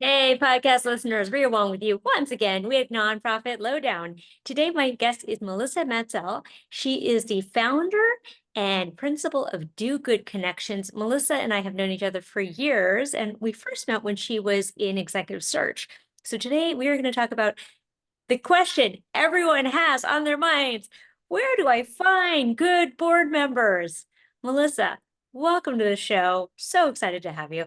Hey, podcast listeners, Ria Wong with you once again with Nonprofit Lowdown. Today, my guest is Melissa Madzel. She is the founder and principal of Do Good Connections. Melissa and I have known each other for years, and we first met when she was in executive search. So today, we are going to talk about the question everyone has on their minds. Where do I find good board members? Melissa, welcome to the show. So excited to have you.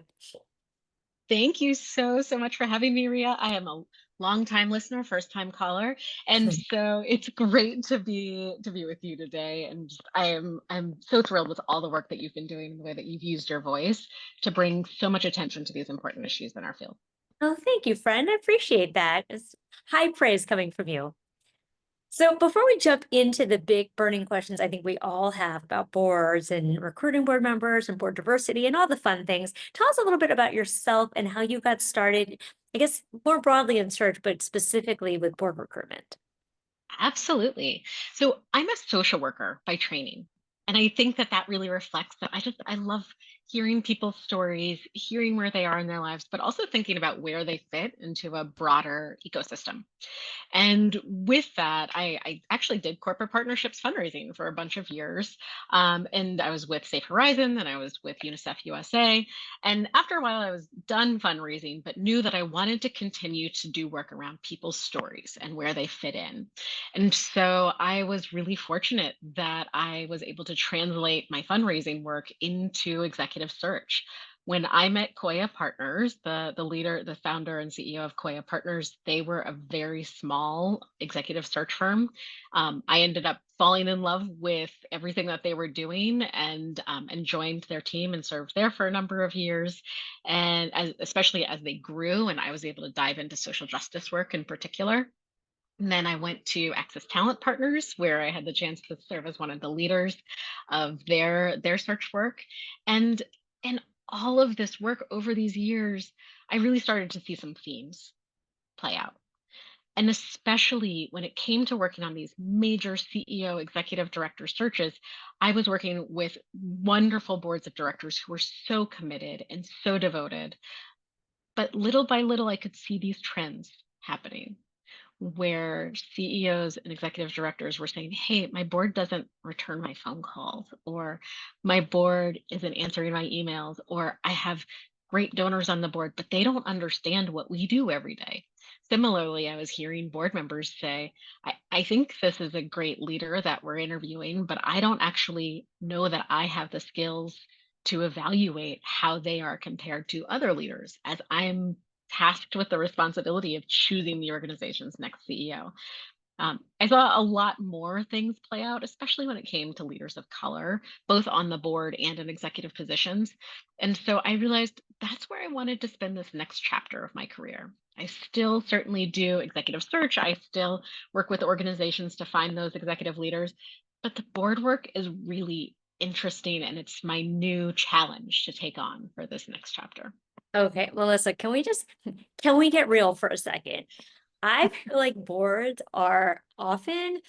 Thank you so much for having me, Ria. I am a long-time listener, first-time caller, and so it's great to be with you today. And I'm so thrilled with all the work that you've been doing, the way that you've used your voice to bring so much attention to these important issues in our field. Oh, thank you, friend. I appreciate that. It's high praise coming from you. So before we jump into the big burning questions I think we all have about boards and recruiting board members and board diversity and all the fun things, tell us a little bit about yourself and how you got started, I guess more broadly in search, but specifically with board recruitment. Absolutely. So I'm a social worker by training. And I think that that really reflects that I love hearing people's stories, hearing where they are in their lives, but also thinking about where they fit into a broader ecosystem. And with that, I actually did corporate partnerships fundraising for a bunch of years. And I was with Safe Horizon and I was with UNICEF USA. And after a while, I was done fundraising, but knew that I wanted to continue to do work around people's stories and where they fit in. And so I was really fortunate that I was able to translate my fundraising work into executive search. When I met Koya Partners, the leader, the founder and CEO of Koya Partners, they were a very small executive search firm. I ended up falling in love with everything that they were doing and joined their team and served there for a number of years. And especially as they grew, and I was able to dive into social justice work in particular. And then I went to Access Talent Partners, where I had the chance to serve as one of the leaders of their search work. And in all of this work over these years, I really started to see some themes play out. And especially when it came to working on these major CEO, executive director searches, I was working with wonderful boards of directors who were so committed and so devoted. But little by little, I could see these trends happening where CEOs and executive directors were saying, "Hey, my board doesn't return my phone calls," or "My board isn't answering my emails," or "I have great donors on the board, but they don't understand what we do every day." Similarly, I was hearing board members say, I think this is a great leader that we're interviewing, but I don't actually know that I have the skills to evaluate how they are compared to other leaders, as I'm tasked with the responsibility of choosing the organization's next CEO. I saw a lot more things play out, especially when it came to leaders of color, both on the board and in executive positions. And so I realized that's where I wanted to spend this next chapter of my career. I still certainly do executive search. I still work with organizations to find those executive leaders, but the board work is really interesting and it's my new challenge to take on for this next chapter. Okay, Melissa, can we get real for a second? I feel like boards are often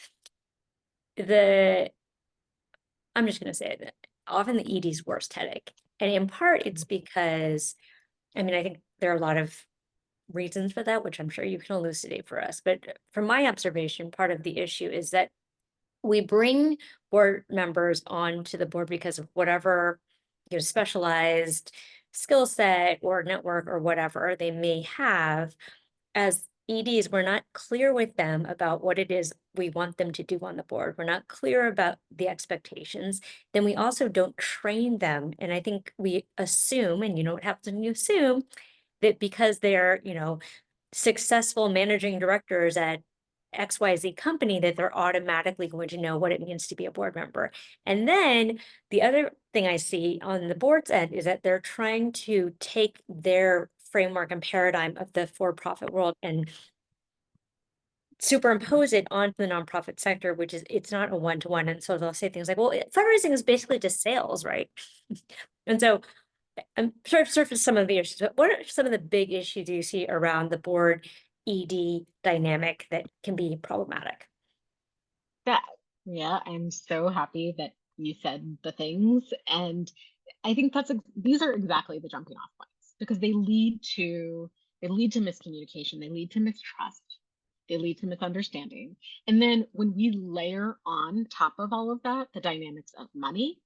the, I'm just going to say it, often the ED's worst headache. And in part, it's because, I mean, I think there are a lot of reasons for that, which I'm sure you can elucidate for us. But from my observation, part of the issue is that we bring board members onto the board because of whatever, specialized skill set or network or whatever they may have. As EDs, we're not clear with them about what it is we want them to do on the board. We're not clear about the expectations. Then we also don't train them. And I think we assume, and you know what happens when you assume, that because they're, successful managing directors at XYZ company, that they're automatically going to know what it means to be a board member. And then the other thing I see on the board's end is that they're trying to take their framework and paradigm of the for-profit world and superimpose it onto the nonprofit sector, which is it's not a one-to-one. And so they'll say things like, well, fundraising is basically just sales, right? And so I'm sure I've surfaced some of the issues, but what are some of the big issues you see around the board ED dynamic that can be problematic? That yeah, I'm so happy that you said the things, and I think these are exactly the jumping off points because they lead to They lead to miscommunication, they lead to mistrust, they lead to misunderstanding. And then when we layer on top of all of that the dynamics of money,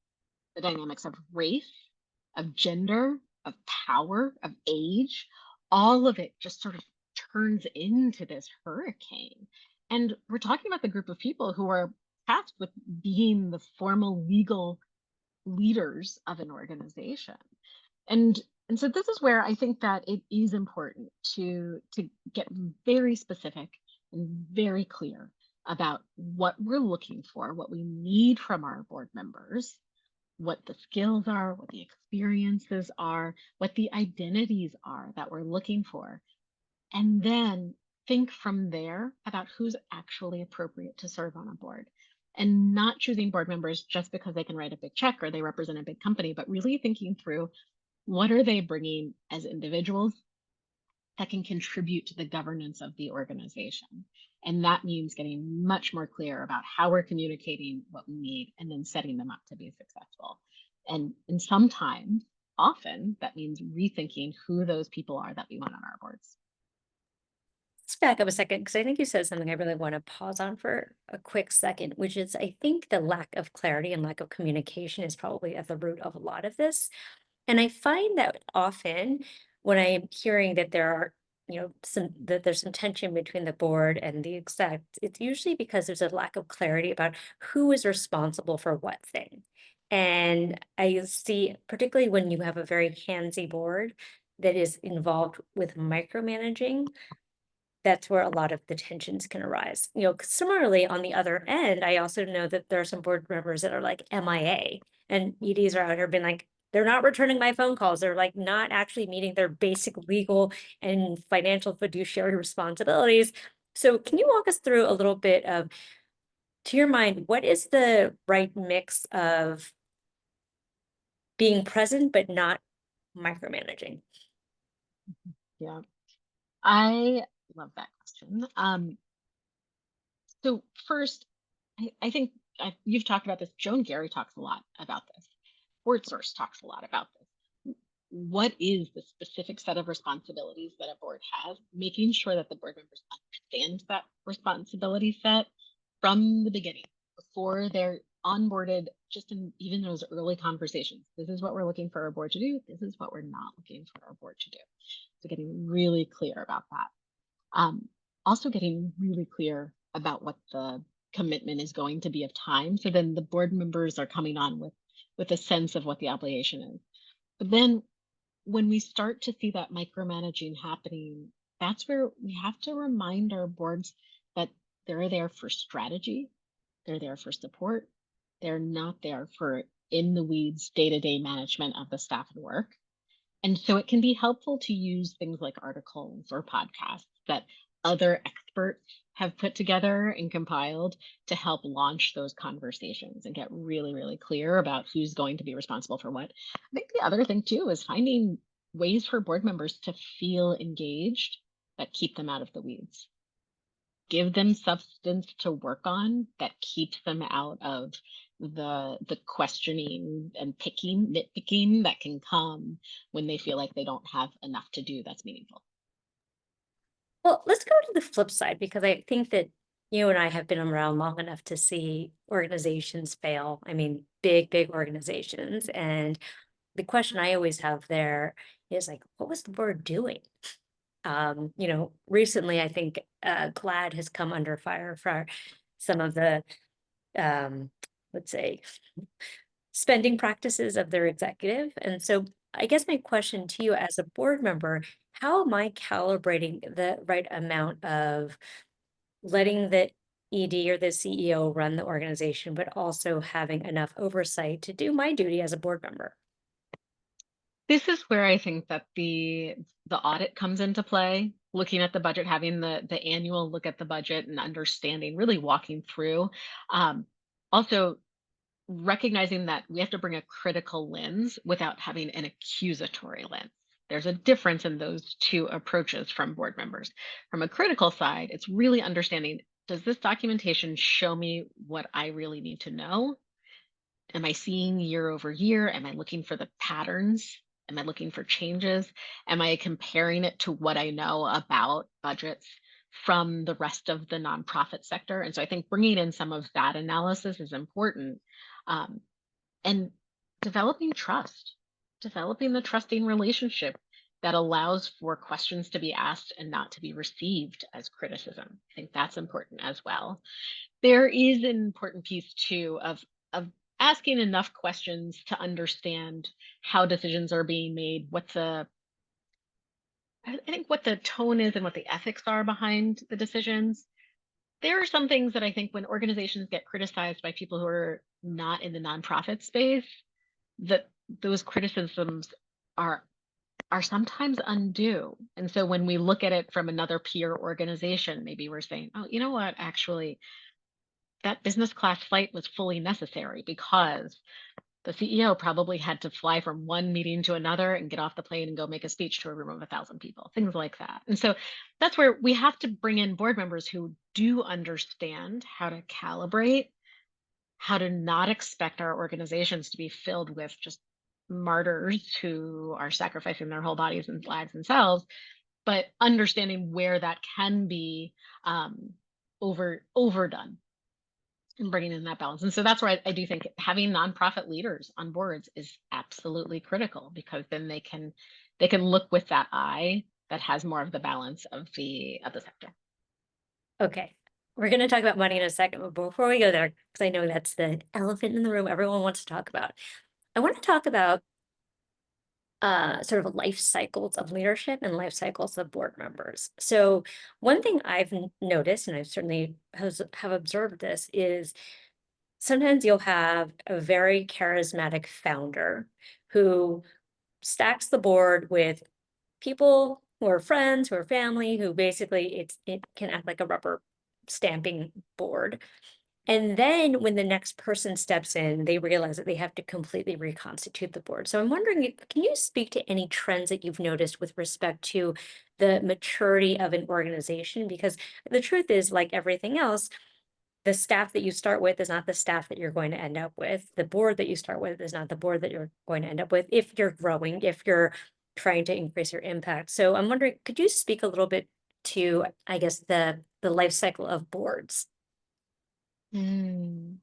the dynamics of race, of gender, of power, of age, all of it just sort of turns into this hurricane. And we're talking about the group of people who are tasked with being the formal legal leaders of an organization. And and so this is where I think that it is important to get very specific and very clear about what we're looking for, what we need from our board members, what the skills are, what the experiences are, what the identities are that we're looking for. And then think from there about who's actually appropriate to serve on a board. And not choosing board members just because they can write a big check or they represent a big company, but really thinking through what are they bringing as individuals that can contribute to the governance of the organization. And that means getting much more clear about how we're communicating what we need and then setting them up to be successful. And sometimes, often, that means rethinking who those people are that we want on our boards. Let's back up a second because I think you said something I really want to pause on for a quick second, which is I think the lack of clarity and lack of communication is probably at the root of a lot of this. And I find that often when I am hearing that there are, that there's some tension between the board and the exec, it's usually because there's a lack of clarity about who is responsible for what thing. And I see, particularly when you have a very handsy board that is involved with micromanaging, that's where a lot of the tensions can arise. 'Cause similarly, on the other end, I also know that there are some board members that are like MIA, and EDs are out here being like, they're not returning my phone calls. They're like not actually meeting their basic legal and financial fiduciary responsibilities. So, can you walk us through a little bit of, to your mind, what is the right mix of being present but not micromanaging? Yeah, I love that question. So first, I think you've talked about this. Joan Gary talks a lot about this. Board Source talks a lot about this. What is the specific set of responsibilities that a board has? Making sure that the board members understand that responsibility set from the beginning, before they're onboarded, just in even those early conversations. This is what we're looking for our board to do. This is what we're not looking for our board to do. So getting really clear about that. Um, Also getting really clear about what the commitment is going to be of time. So then the board members are coming on with a sense of what the obligation is. But then when we start to see that micromanaging happening, that's where we have to remind our boards that they're there for strategy, they're there for support, they're not there for in the weeds day-to-day management of the staff and work. And so it can be helpful to use things like articles or podcasts that other experts have put together and compiled to help launch those conversations and get really, really clear about who's going to be responsible for what. I think the other thing too is finding ways for board members to feel engaged that keep them out of the weeds. Give them substance to work on that keeps them out of the questioning and nitpicking that can come when they feel like they don't have enough to do that's meaningful. Well, let's go to the flip side because I think that you and I have been around long enough to see organizations fail. I mean, big, big organizations. And the question I always have there is like, what was the board doing? Recently I think GLAD has come under fire for some of the um, let's say spending practices of their executive. And so I guess my question to you as a board member, how am I calibrating the right amount of letting the ED or the CEO run the organization, but also having enough oversight to do my duty as a board member? This is where I think that the audit comes into play, looking at the budget, having the annual look at the budget and understanding, really walking through. Also recognizing that we have to bring a critical lens without having an accusatory lens. There's a difference in those two approaches from board members. From a critical side, it's really understanding, does this documentation show me what I really need to know? Am I seeing year over year? Am I looking for the patterns Am I looking for changes? Am I comparing it to what I know about budgets from the rest of the nonprofit sector? And so I think bringing in some of that analysis is important. Um, and developing trust, developing the trusting relationship that allows for questions to be asked and not to be received as criticism. I think that's important as well. There is an important piece too of asking enough questions to understand how decisions are being made, what the I think what the tone is and what the ethics are behind the decisions. There are some things that I think when organizations get criticized by people who are not in the nonprofit space, that those criticisms are are sometimes undue. And so when we look at it from another peer organization, maybe we're saying, oh, you know what, actually, that business class flight was fully necessary because the CEO probably had to fly from one meeting to another and get off the plane and go make a speech to a room of 1,000 people, things like that. And so that's where we have to bring in board members who do understand how to calibrate, how to not expect our organizations to be filled with just martyrs who are sacrificing their whole bodies and lives themselves, but understanding where that can be overdone and bringing in that balance. And so that's where I do think having nonprofit leaders on boards is absolutely critical because then they can look with that eye that has more of the balance of the sector. Okay. We're going to talk about money in a second, but before we go there, because I know that's the elephant in the room everyone wants to talk about, I want to talk about sort of life cycles of leadership and life cycles of board members. So one thing I've noticed, and I certainly have observed this, is sometimes you'll have a very charismatic founder who stacks the board with people who are friends, who are family, who basically it can act like a rubber stamping board. And then when the next person steps in, they realize that they have to completely reconstitute the board. So I'm wondering, can you speak to any trends that you've noticed with respect to the maturity of an organization? Because the truth is, like everything else, the staff that you start with is not the staff that you're going to end up with. The board that you start with is not the board that you're going to end up with if you're growing, if you're trying to increase your impact. So I'm wondering, could you speak a little bit to, I guess, the life cycle of boards? Mm.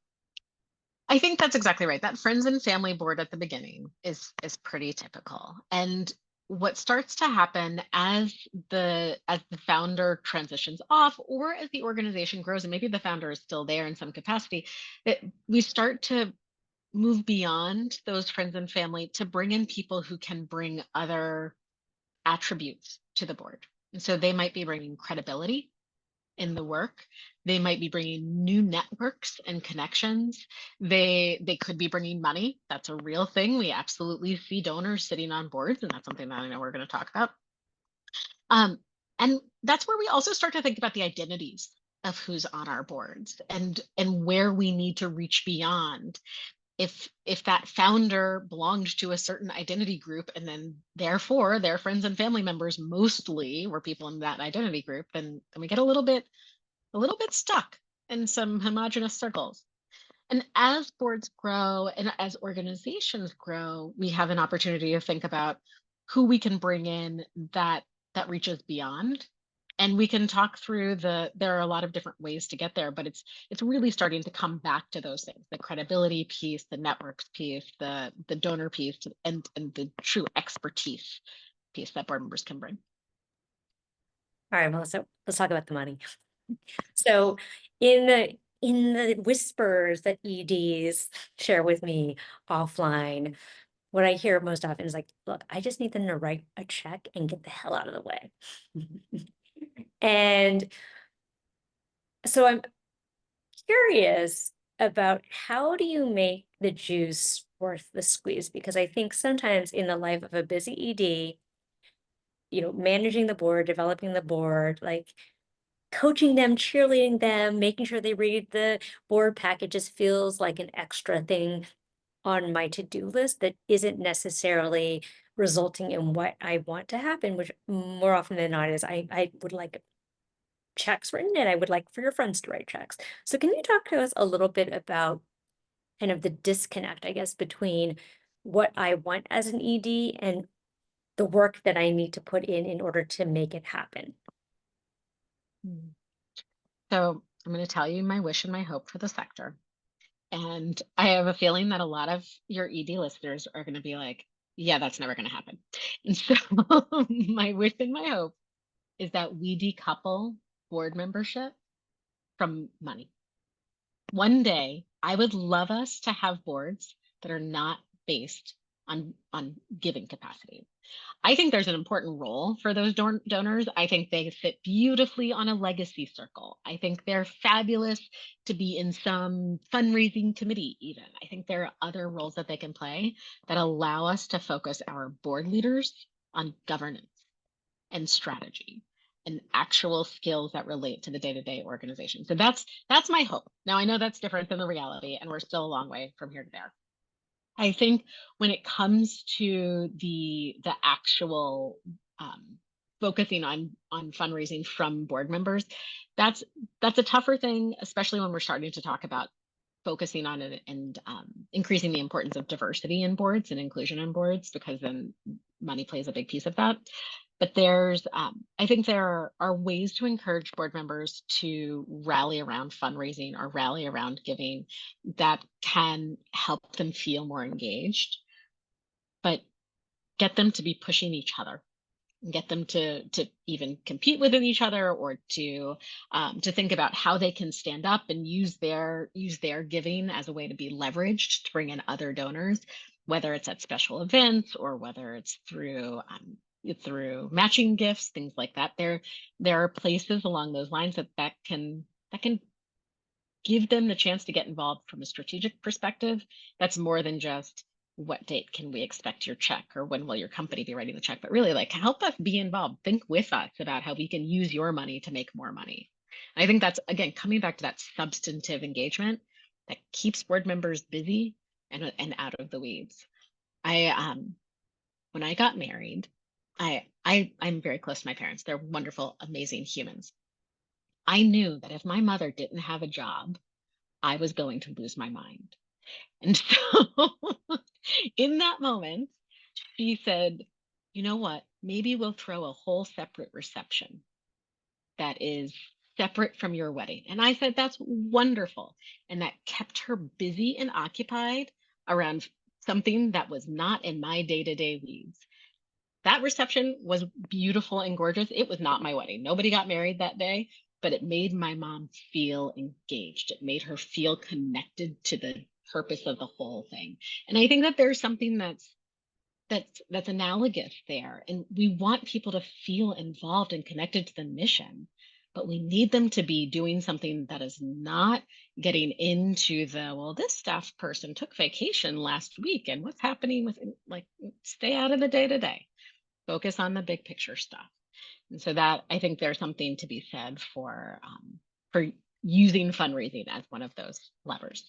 I think that's exactly right. That friends and family board at the beginning is pretty typical. And what starts to happen as the founder transitions off or as the organization grows and maybe the founder is still there in some capacity, that we start to move beyond those friends and family to bring in people who can bring other attributes to the board. And so they might be bringing credibility in the work. They might be bringing new networks and connections. They could be bringing money. That's a real thing. We absolutely see donors sitting on boards, and that's something that I know we're going to talk about. Um, and that's where we also start to think about the identities of who's on our boards and where we need to reach beyond if that founder belonged to a certain identity group and then therefore their friends and family members mostly were people in that identity group, then we get a little bit stuck in some homogenous circles. And as boards grow and as organizations grow, we have an opportunity to think about who we can bring in that reaches beyond. And we can talk through there are a lot of different ways to get there, but it's really starting to come back to those things, the credibility piece, the networks piece, the donor piece, and the true expertise piece that board members can bring. All right, well, so let's talk about the money. So in the whispers that EDs share with me offline, what I hear most often is like, look, I just need them to write a check and get the hell out of the way. And so I'm curious about how do you make the juice worth the squeeze? Because I think sometimes in the life of a busy ED, managing the board, developing the board, like coaching them, cheerleading them, making sure they read the board packages feels like an extra thing on my to-do list that isn't necessarily resulting in what I want to happen, which more often than not is I would like checks written and I would like for your friends to write checks. So can you talk to us a little bit about kind of the disconnect, I guess, between what I want as an ED and the work that I need to put in order to make it happen. Mm. So I'm going to tell you my wish and my hope for the sector. And I have a feeling that a lot of your ED listeners are going to be like, yeah, that's never going to happen. And so my wish and my hope is that we decouple board membership from money. One day, I would love us to have boards that are not based on giving capacity. I think there's an important role for those donors. I think they fit beautifully on a legacy circle. I think they're fabulous to be in some fundraising committee, even. I think there are other roles that they can play that allow us to focus our board leaders on governance and strategy and actual skills that relate to the day-to-day organization. So that's my hope. Now I know that's different than the reality, and we're still a long way from here to there. I think when it comes to the actual um, focusing on fundraising from board members, that's that's a tougher thing, especially when we're starting to talk about focusing on it and increasing the importance of diversity in boards and inclusion in boards, because then money plays a big piece of that. But I think there are ways to encourage board members to rally around fundraising or rally around giving that can help them feel more engaged, but get them to be pushing each other, get them to even compete within each other, or to think about how they can stand up and use their giving as a way to be leveraged to bring in other donors, whether it's at special events or whether it's through matching gifts, things like that. There are places along those lines that can give them the chance to get involved from a strategic perspective. That's more than just what date can we expect your check, or when will your company be writing the check, but really like help us be involved. Think with us about how we can use your money to make more money. I think that's, again, coming back to that substantive engagement that keeps board members busy and out of the weeds. I When I got married, I'm very close to my parents. They're wonderful, amazing humans. I knew that if my mother didn't have a job, I was going to lose my mind. And so in that moment, she said, you know what? Maybe we'll throw a whole separate reception that is separate from your wedding. And I said, that's wonderful. And that kept her busy and occupied around something that was not in my day to day weeds. That reception was beautiful and gorgeous. It was not my wedding. Nobody got married that day, but it made my mom feel engaged. It made her feel connected to the purpose of the whole thing. And I think that there's something that's analogous there. And we want people to feel involved and connected to the mission, but we need them to be doing something that is not getting into well, this staff person took vacation last week and what's happening with, like, stay out of the day to day, focus on the big picture stuff. And so that, I think there's something to be said for using fundraising as one of those levers.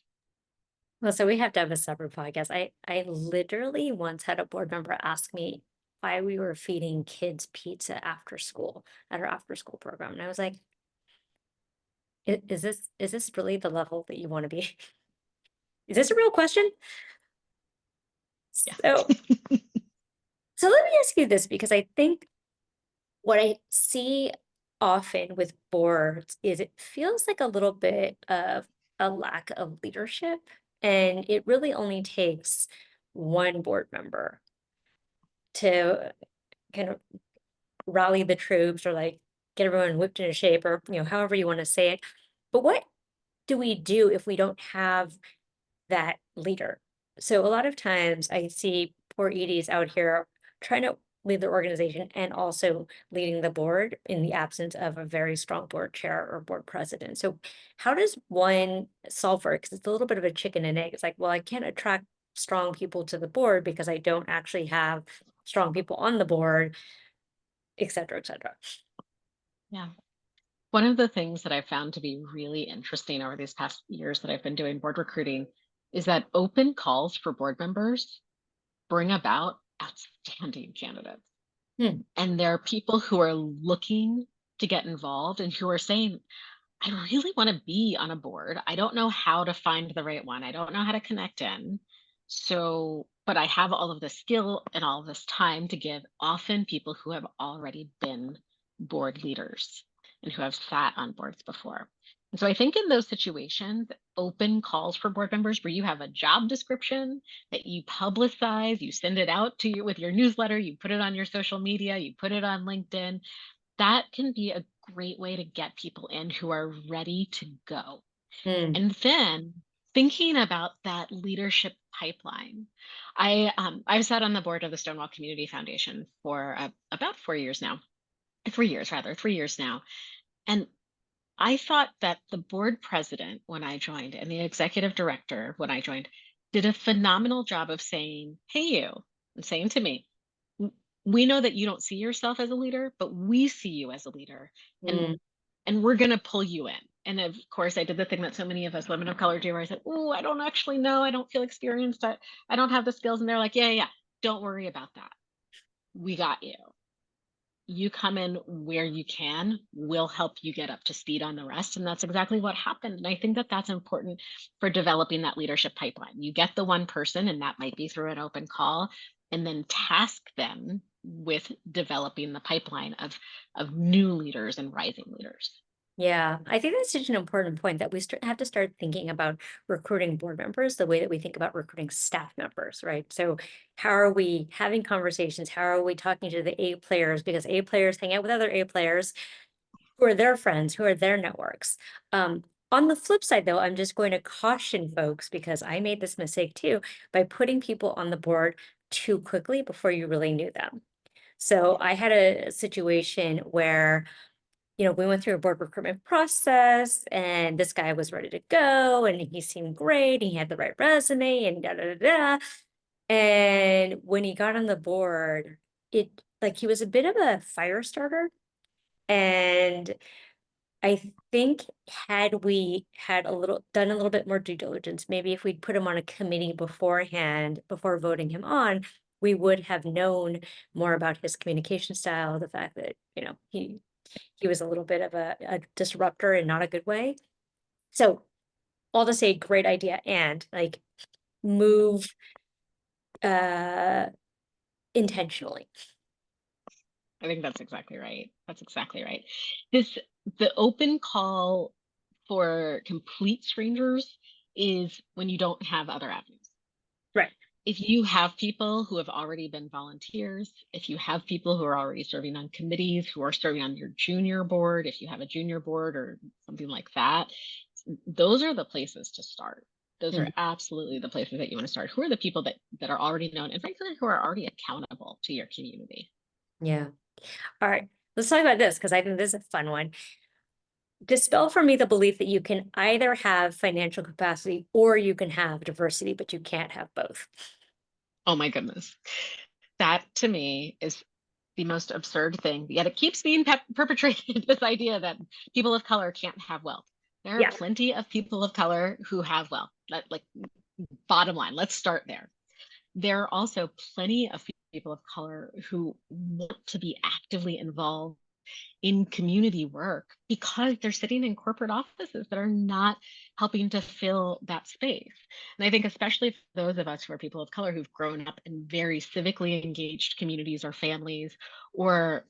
Well, so we have to have a separate podcast. I literally once had a board member ask me why we were feeding kids pizza after school at our after school program. And I was like, is this really the level that you want to be? Is this a real question? Yeah. So so let me ask you this, because I think what I see often with boards is it feels like a little bit of a lack of leadership, and it really only takes one board member to kind of rally the troops, or like get everyone whipped into shape, or however you want to say it. But what do we do if we don't have that leader? So a lot of times I see poor EDs out here trying to lead their organization and also leading the board in the absence of a very strong board chair or board president. So how does one solve for it? Because it's a little bit of a chicken and egg. It's like, well, I can't attract strong people to the board because I don't actually have strong people on the board, et cetera, et cetera. Yeah. One of the things that I've found to be really interesting over these past years that I've been doing board recruiting is that open calls for board members bring about outstanding candidates. Hmm. And there are people who are looking to get involved and who are saying, I really want to be on a board. I don't know how to find the right one. I don't know how to connect in. So but I have all of the skill and all of this time to give often people who have already been board leaders and who have sat on boards before. And so I think in those situations, open calls for board members where you have a job description that you publicize, you send it out to you with your newsletter, you put it on your social media, you put it on LinkedIn, that can be a great way to get people in who are ready to go. Mm, And then thinking about that leadership pipeline, I've sat on the board of the Stonewall Community Foundation for about 4 years now, 3 years rather, 3 years now, and I thought that the board president when I joined and the executive director when I joined did a phenomenal job of saying, "Hey, you," and saying to me, "W- we know that you don't see yourself as a leader, but we see you as a leader, and mm, we're going to pull you in." And of course, I did the thing that so many of us women of color do, where I said, "Oh, I don't actually know. I don't feel experienced. I don't have the skills." And they're like, "Yeah, yeah, yeah. Don't worry about that. We got you. You come in where you can. We'll help you get up to speed on the rest." And that's exactly what happened. And I think that that's important for developing that leadership pipeline. You get the one person, and that might be through an open call, and then task them with developing the pipeline of new leaders and rising leaders. yeah, I think that's such an important point that we have to start thinking about recruiting board members the way that we think about recruiting staff members, right? So, how are we having conversations? How are we talking to the A players? Because A players hang out with other A players who are their friends, who are their networks. On the flip side, though, I'm just going to caution folks because I made this mistake too by putting people on the board too quickly before you really knew them. So I had a situation where, we went through a board recruitment process and this guy was ready to go and he seemed great. And he had the right resume and da da da da. And when he got on the board, it like he was a bit of a fire starter. And I think had we had done a little bit more due diligence, maybe if we'd put him on a committee beforehand, before voting him on, we would have known more about his communication style, the fact that, he was a little bit of a disruptor in not a good way. So all to say, great idea. And like move uh intentionally. I think that's exactly right. That's exactly right. This The open call for complete strangers is when you don't have other avenues. Right. If you have people who have already been volunteers, if you have people who are already serving on committees, who are serving on your junior board, if you have a junior board or something like that, those are the places to start. Those are Mm, absolutely the places that you want to start. Who are the people that are already known and frankly who are already accountable to your community? yeah. All right. Let's talk about this because I think this is a fun one. Dispel for me the belief that you can either have financial capacity or you can have diversity, but you can't have both. Oh my goodness. That to me is the most absurd thing, yet it keeps being perpetrated. This idea that people of color can't have wealth. There are Yeah. plenty of people of color who have wealth. Like, bottom line, let's start there. There are also plenty of people of color who want to be actively involved in community work because they're sitting in corporate offices that are not helping to fill that space. And I think, especially for those of us who are people of color who've grown up in very civically engaged communities or families where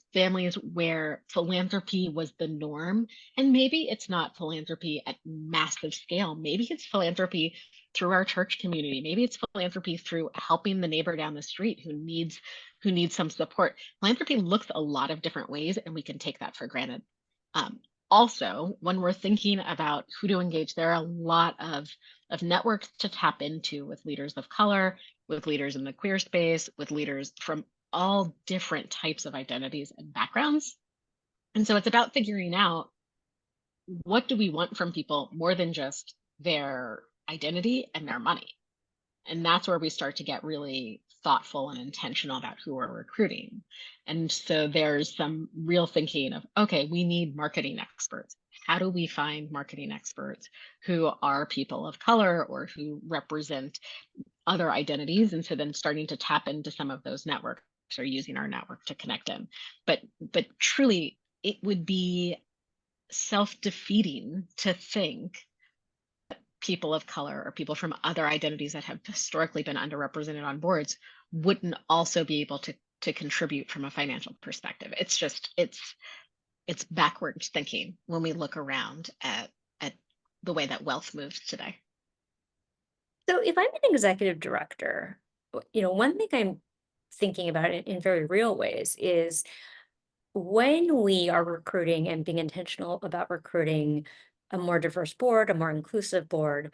philanthropy was the norm, and maybe it's not philanthropy at massive scale, maybe it's philanthropy through our church community, maybe it's philanthropy through helping the neighbor down the street who needs some support. Philanthropy looks a lot of different ways, and we can take that for granted. Um, Also, when we're thinking about who to engage, there are a lot of networks to tap into with leaders of color, with leaders in the queer space, with leaders from all different types of identities and backgrounds. And so it's about figuring out what do we want from people more than just their identity and their money. And that's where we start to get really thoughtful and intentional about who we're recruiting. And so there's some real thinking of, okay, we need marketing experts. How do we find marketing experts who are people of color or who represent other identities? And so then starting to tap into some of those networks or using our network to connect in. But truly, it would be self-defeating to think people of color or people from other identities that have historically been underrepresented on boards wouldn't also be able to contribute from a financial perspective. It's just it's backwards thinking when we look around at the way that wealth moves today. So if I'm an executive director, one thing I'm thinking about in very real ways is when we are recruiting and being intentional about recruiting a more diverse board, a more inclusive board,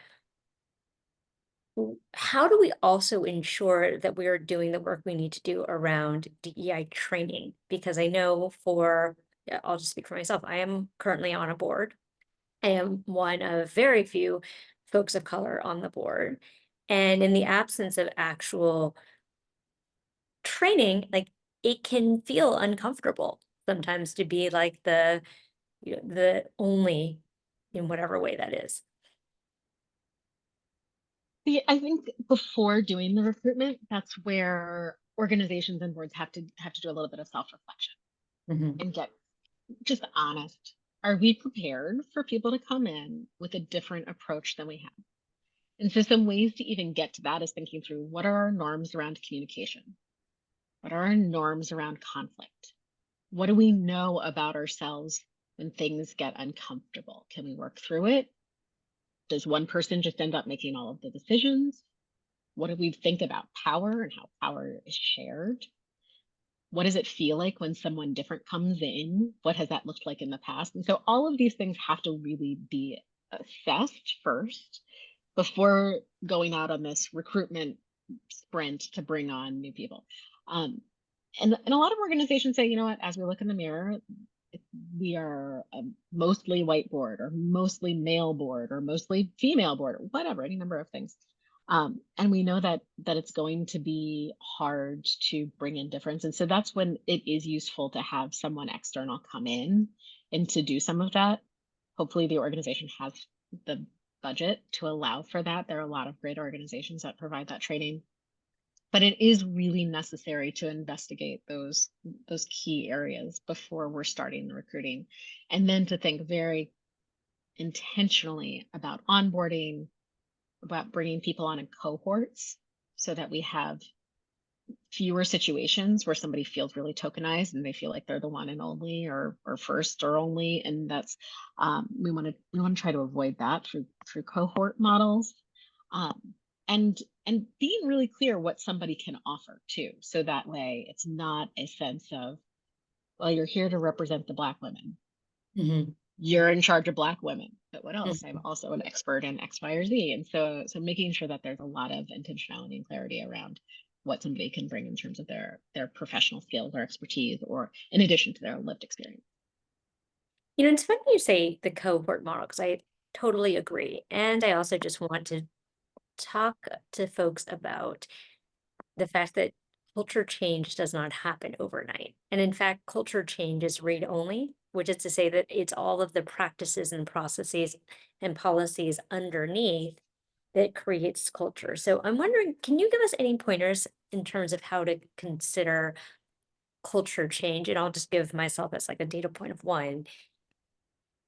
how do we also ensure that we are doing the work we need to do around DEI training? Because I know yeah, I'll just speak for myself. I am currently on a board. I am one of very few folks of color on the board. And in the absence of actual training, like it can feel uncomfortable sometimes to be like the only in whatever way that is. I think before doing the recruitment, that's where organizations and boards have to do a little bit of self-reflection Mhm. and get just honest. Are we prepared for people to come in with a different approach than we have? And so some ways to even get to that is thinking through what are our norms around communication? What are our norms around conflict? What do we know about ourselves when things get uncomfortable? Can we work through it? Does one person just end up making all of the decisions? What do we think about power and how power is shared? What does it feel like when someone different comes in? What has that looked like in the past? And so all of these things have to really be assessed first before going out on this recruitment sprint to bring on new people. Um, and a lot of organizations say, you know what, as we look in the mirror, we are a mostly white board or mostly male board or mostly female board or whatever, any number of things. And we know that it's going to be hard to bring in difference. And so that's when it is useful to have someone external come in and to do some of that. Hopefully the organization has the budget to allow for that. There are a lot of great organizations that provide that training, but it is really necessary to investigate those key areas before we're starting the recruiting, and then to think very intentionally about onboarding, about bringing people on in cohorts so that we have fewer situations where somebody feels really tokenized and they feel like they're the one and only or first or only. And that's we want to try to avoid that through cohort models. um, and being really clear what somebody can offer too, so that way it's not a sense of, well, you're here to represent the Black women, Mhm. you're in charge of Black women, but what else? I'm Mhm. also an expert in X, Y, or Z. And so making sure that there's a lot of intentionality and clarity around what somebody can bring in terms of their professional skills or expertise, or in addition to their lived experience. It's funny you say the cohort model because I totally agree. And I also just want to talk to folks about the fact that culture change does not happen overnight. And in fact, culture change is read only, which is to say that it's all of the practices and processes and policies underneath that creates culture. So I'm wondering, can you give us any pointers in terms of how to consider culture change? And I'll just give myself as like a data point of one.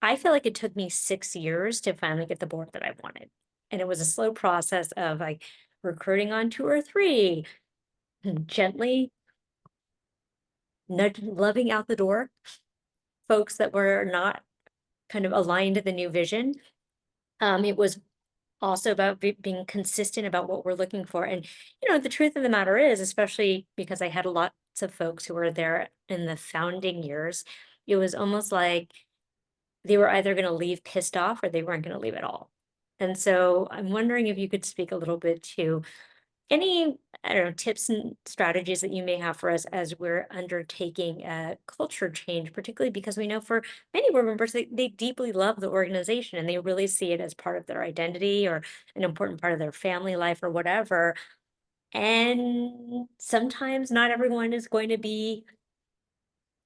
I feel like it took me 6 years to finally get the board that I wanted. And it was a slow process of like recruiting on two or three, gently loving out the door folks that were not kind of aligned to the new vision. It was also about being consistent about what we're looking for. And, the truth of the matter is, especially because I had lots of folks who were there in the founding years, it was almost like they were either going to leave pissed off or they weren't going to leave at all. And so I'm wondering if you could speak a little bit to any, I don't know, tips and strategies that you may have for us as we're undertaking a culture change, particularly because we know for many board members, they deeply love the organization and they really see it as part of their identity or an important part of their family life or whatever. And sometimes not everyone is going to be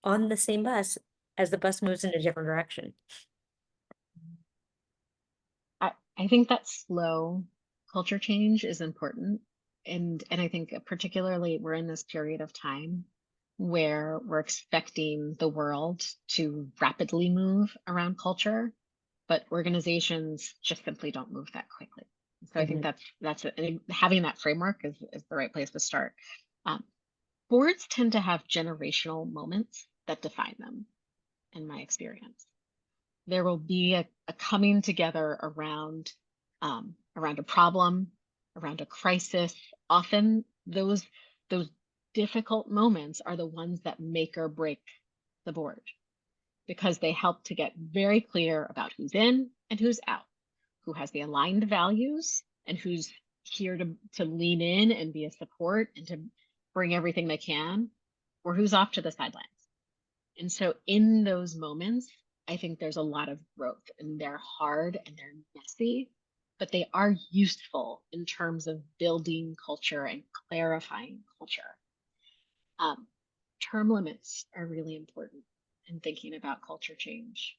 on the same bus as the bus moves in a different direction. I think that slow culture change is important. And I think particularly we're in this period of time where we're expecting the world to rapidly move around culture. but organizations just simply don't move that quickly. So I think Mhm. having that framework is the right place to start. Um, Boards tend to have generational moments that define them, in my experience. There will be a coming together around a problem, around a crisis. Often those difficult moments are the ones that make or break the board because they help to get very clear about who's in and who's out, who has the aligned values and who's here to lean in and be a support and to bring everything they can, or who's off to the sidelines. And so in those moments, I think there's a lot of growth, and they're hard and they're messy, but they are useful in terms of building culture and clarifying culture. Um, Term limits are really important in thinking about culture change.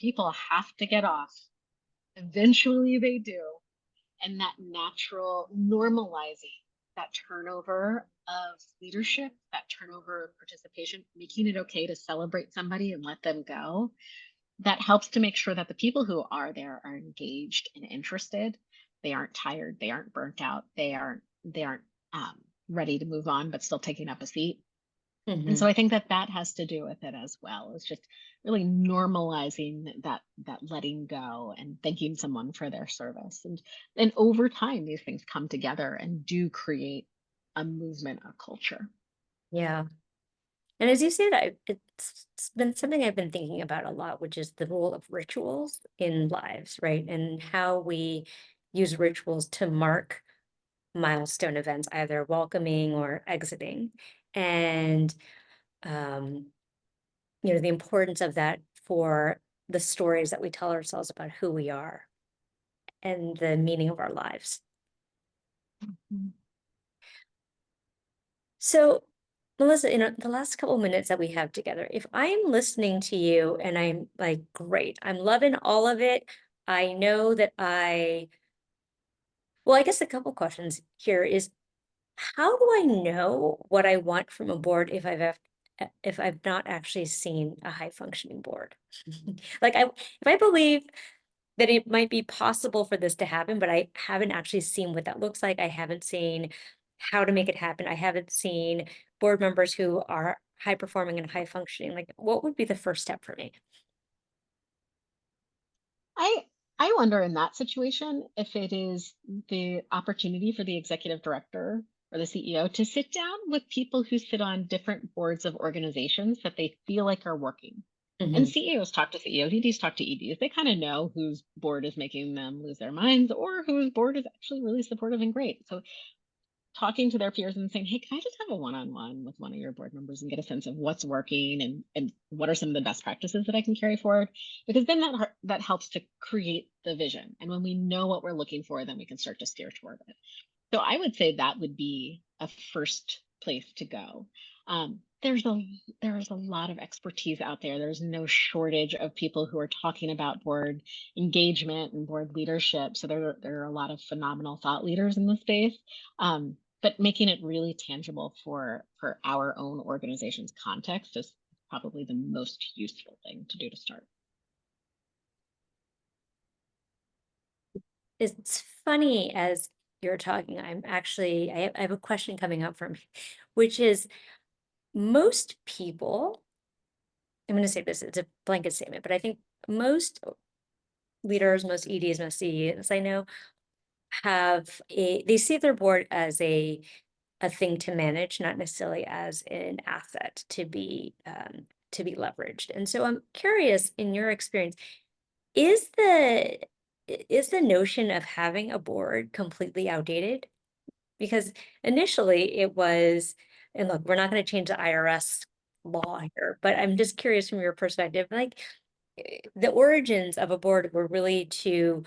People have to get off. Eventually they do. And that natural normalizing that turnover of leadership, that turnover of participation, making it okay to celebrate somebody and let them go, that helps to make sure that the people who are there are engaged and interested. They aren't tired, they aren't burnt out, they aren't ready to move on, but still taking up a seat. And so Mhm. I think that that has to do with it as well. It's just really normalizing that letting go and thanking someone for their service. And over time, these things come together and do create a movement, a culture. Yeah. And as you say that, it's been something I've been thinking about a lot, which is the role of rituals in lives, right? And how we use rituals to mark milestone events, either welcoming or exiting. And um, the importance of that for the stories that we tell ourselves about who we are and the meaning of our lives. Mm. So, Melissa, in the last couple minutes that we have together, if I'm listening to you and I'm like, great, I'm loving all of it. I know that well, I guess a couple questions here is how do I know what I want from a board if I've not actually seen a high functioning board? Like if I believe that it might be possible for this to happen, but I haven't actually seen what that looks like. I haven't seen how to make it happen. I haven't seen board members who are high performing and high functioning. Like, what would be the first step for me? I I wonder in that situation if it is the opportunity for the executive director or the CEO to sit down with people who sit on different boards of organizations that they feel like are working. And Hmm. CEOs talk to CEOs, EDs talk to EDs. They kind of know whose board is making them lose their minds or whose board is actually really supportive and great. So talking to their peers and saying, "Hey, can I just have a one-on-one with one of your board members and get a sense of what's working and what are some of the best practices that I can carry forward?" Because then that helps to create the vision. And when we know what we're looking for, then we can start to steer toward it. So I would say that would be a first place to go. There is a lot of expertise out there. There's no shortage of people who are talking about board engagement and board leadership. So there are a lot of phenomenal thought leaders in the space. But making it really tangible for our own organization's context is probably the most useful thing to do to start. It's funny as you're talking, I have a question coming up for me, which is most people, I'm going to say this, it's a blanket statement, but I think most leaders, most EDs, most CEOs I know they see their board as a thing to manage, not necessarily as an asset to be leveraged. And so I'm curious, in your experience, is is the notion of having a board completely outdated? Because initially it was, and look, we're not going to change the IRS law here, but I'm just curious from your perspective, like the origins of a board were really to,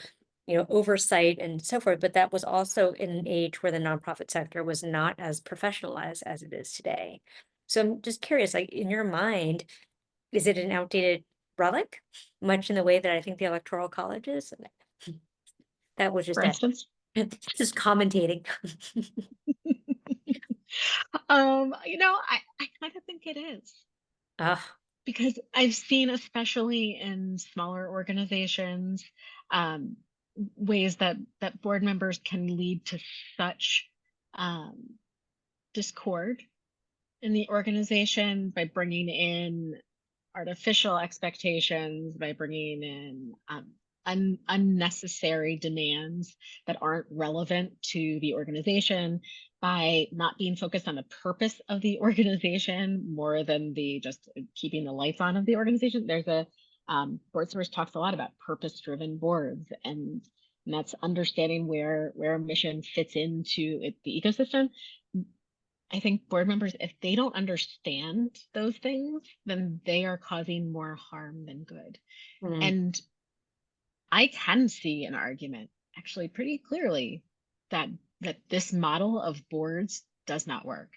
oversight and so forth, but that was also in an age where the nonprofit sector was not as professionalized as it is today. So I'm just curious, like in your mind, is it an outdated relic, much in the way that I think the Electoral College is? That was For just instance, just commentating. I kind of think it is. Ah. Because I've seen, especially in smaller organizations, um, ways that board members can lead to such um, discord in the organization by bringing in artificial expectations, by bringing in unnecessary demands that aren't relevant to the organization, by not being focused on the purpose of the organization more than the just keeping the lights on of the organization. There's a board source talks a lot about purpose driven boards, and that's understanding where a mission fits into the ecosystem. I think board members, if they don't understand those things, then they are causing more harm than good. Mm, And I can see an argument actually pretty clearly that this model of boards does not work.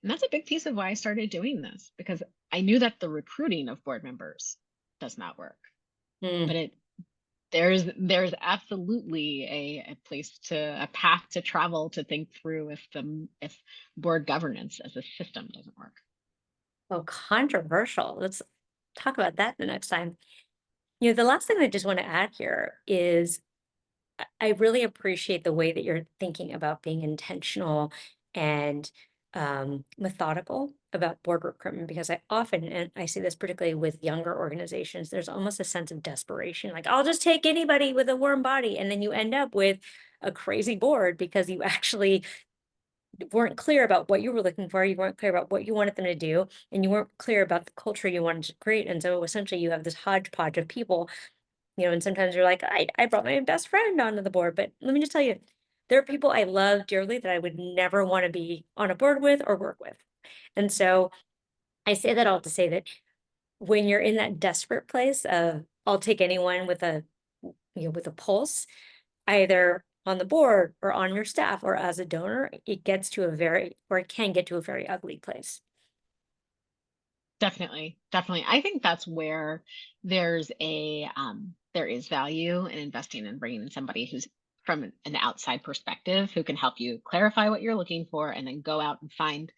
And that's a big piece of why I started doing this, because I knew that the recruiting of board members does not work. mm. But there's absolutely a place to a path to travel to think through if board governance as a system doesn't work. Oh, controversial. Let's talk about that the next time. The last thing I just want to add here is I really appreciate the way that you're thinking about being intentional and methodical about board recruitment, because I often, and I see this particularly with younger organizations, there's almost a sense of desperation. Like, I'll just take anybody with a warm body. And then you end up with a crazy board because you actually weren't clear about what you were looking for. You weren't clear about what you wanted them to do, and you weren't clear about the culture you wanted to create. And so essentially, you have this hodgepodge of people, and sometimes you're like, I brought my best friend onto the board. But let me just tell you, there are people I love dearly that I would never want to be on a board with or work with. And so I say that all to say that when you're in that desperate place of I'll take anyone with with a pulse, either on the board or on your staff or as a donor, it gets to a very, or it can get to a very ugly place. Definitely, definitely. I think that's where there is value in investing in bringing in somebody who's from an outside perspective who can help you clarify what you're looking for and then go out and find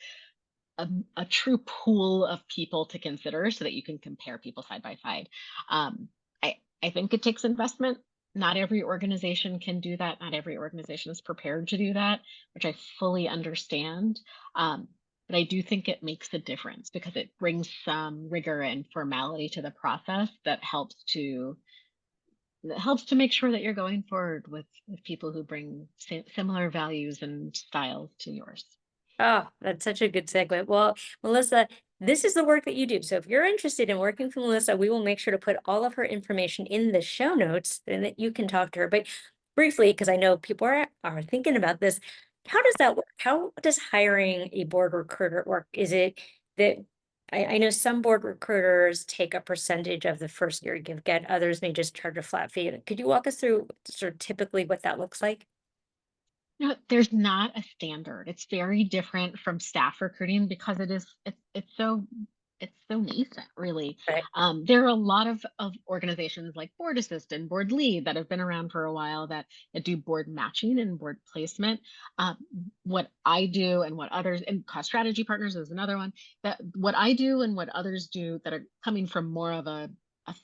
a true pool of people to consider so that you can compare people side by side. Um, I think it takes investment. Not every organization can do that. Not every organization is prepared to do that, which I fully understand. Um, but I do think it makes a difference because it brings some rigor and formality to the process that helps to make sure that you're going forward with people who bring similar values and styles to yours. Oh, that's such a good segue. Well, Melissa, this is the work that you do. So if you're interested in working with Melissa, we will make sure to put all of her information in the show notes and that you can talk to her. But briefly, because I know people are thinking about this, how does that work? How does hiring a board recruiter work? Is it that I know some board recruiters take a percentage of the first year you get, others may just charge a flat fee. Could you walk us through sort of typically what that looks like? No, there's not a standard. It's very different from staff recruiting because it's so nascent, really. Right. There are a lot of organizations like Board Assist and Board Lead that have been around for a while that do board matching and board placement. Um, what I do and what others and Cost Strategy Partners is another one. That what I do and what others do that are coming from more of a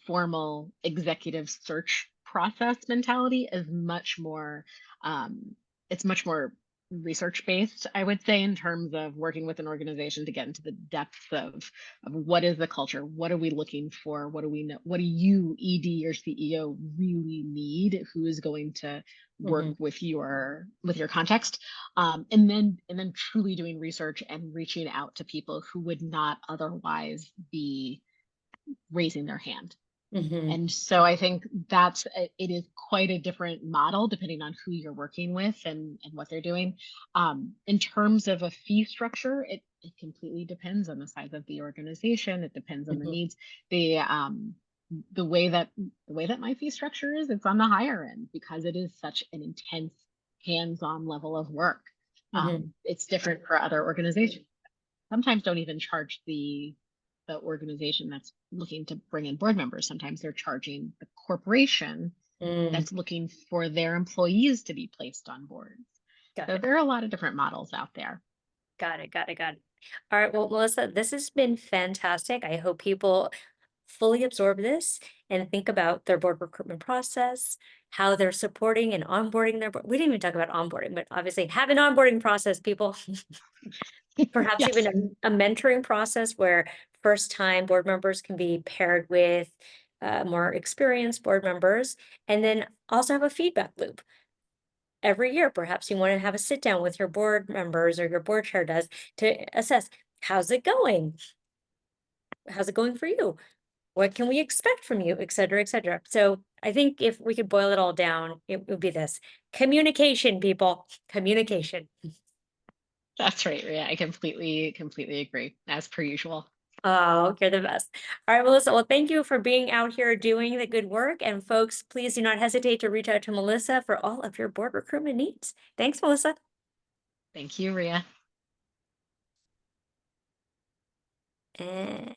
formal executive search process mentality is much more. Um, it's much more research based, I would say, in terms of working with an organization to get into the depths of what is the culture, what are we looking for, what do we know, what do you ED or CEO really need, who is going to work Hmm. with your context, and then truly doing research and reaching out to people who would not otherwise be raising their hand. Hmm. And so I think it is quite a different model depending on who you're working with and what they're doing. In terms of a fee structure, it completely depends on the size of the organization. It depends on the Hmm. needs. The way that my fee structure is, it's on the higher end because it is such an intense hands-on level of work. Hmm. It's different for other organizations. Sometimes don't even charge the organization that's looking to bring in board members. Sometimes they're charging the corporation Mm. that's looking for their employees to be placed on boards. Got So it. there are a lot of different models out there. Got it. Got it. Got it. All right. Well, Melissa, this has been fantastic. I hope people fully absorb this and think about their board recruitment process, how they're supporting and onboarding their board. We didn't even talk about onboarding, but obviously have an onboarding process, people. Perhaps even Yes, a mentoring process where first time board members can be paired with more experienced board members, and then also have a feedback loop every year. Perhaps you want to have a sit down with your board members, or your board chair does, to assess how's it going? How's it going for you? What can we expect from you, et cetera, et cetera. So I think if we could boil it all down, it would be this: communication, people, communication. that's right, Ria. I completely agree, as per usual. Oh, you're the best. All right, Melissa. Well, thank you for being out here doing the good work. And folks, please do not hesitate to reach out to Melissa for all of your board recruitment needs. Thanks, Melissa. Thank you, Ria. And